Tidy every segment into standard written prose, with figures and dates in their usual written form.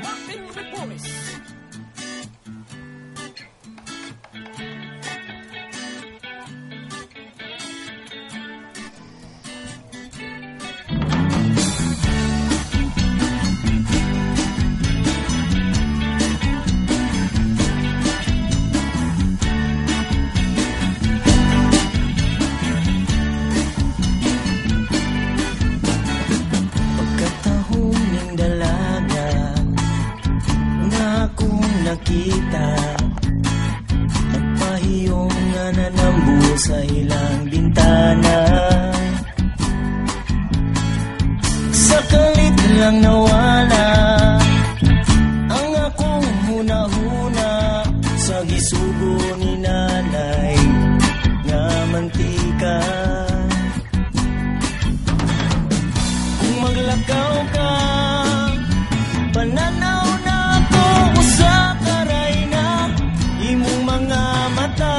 Martin Reformes. Nakita nagpahiyong nga nanambo sa ilang bintana, sa kalit lang nawala ang akong hunahuna sa gisugo ni nanay nga mantika. Kung maglakaw ka, pananaw na ako sa karay na imong mga mata,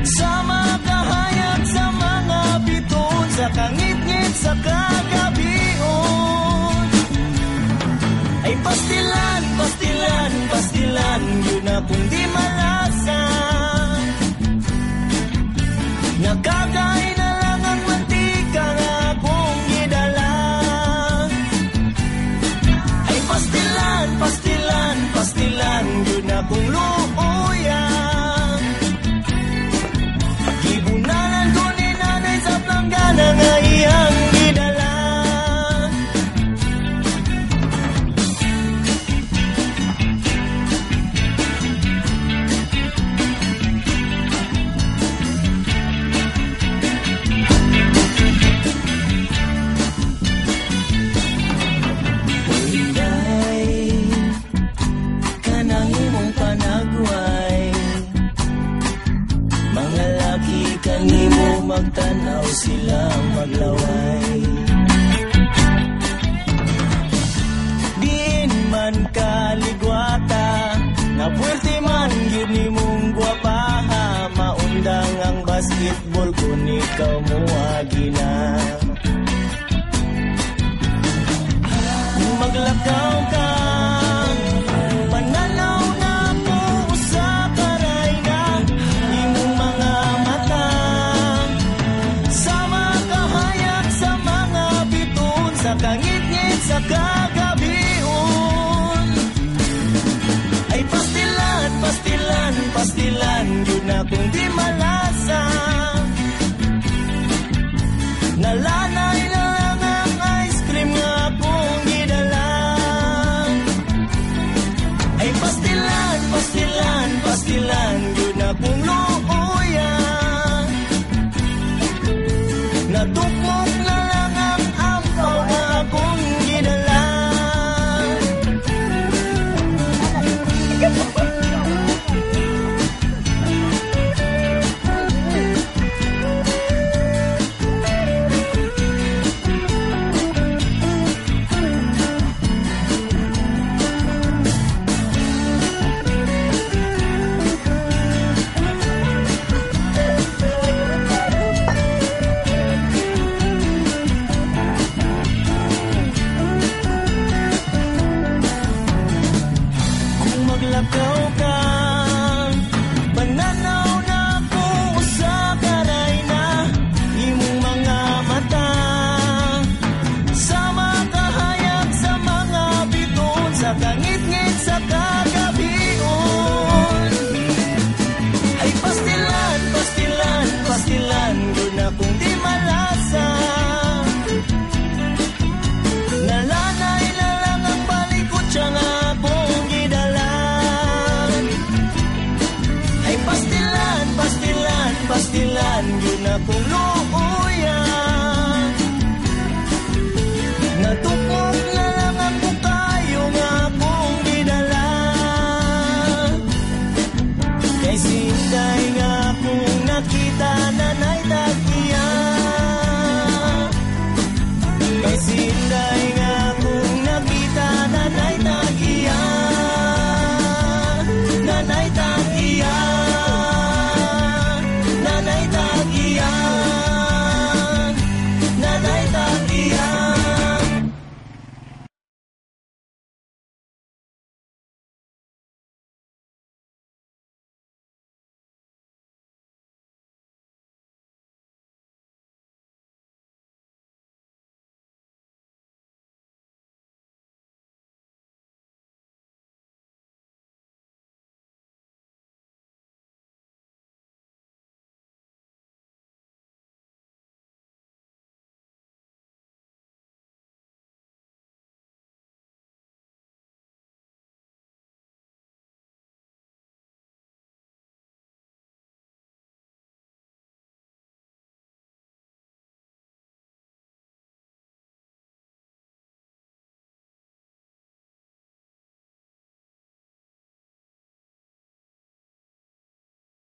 sa mga kahayag, sa mga biton, sa kangit-ngit, sa kagabion. Ay pastilan, pastilan, pastilan, yun akong di malasa. Nakagay na lang ang mantika nga akong gidala. Ay pastilan, pastilan, pastilan, yun akong luoyan. Gibunalan ko ni nanay sa planggana nga iyang gidala. Kanimo magtanaw sila maglaway, diin man kaligwata, na puwerte man yun nimong gwapaha, maundang ang basketball kung ikaw muwagi na. Maglakaw ka, pananaw na po sa karay na imong mga mata, sa mga kahayag, sa mga biton, sa kangit-ngit, sa kagabion. Ay pastilan, pastilan, pastilan, yun akong di malasa.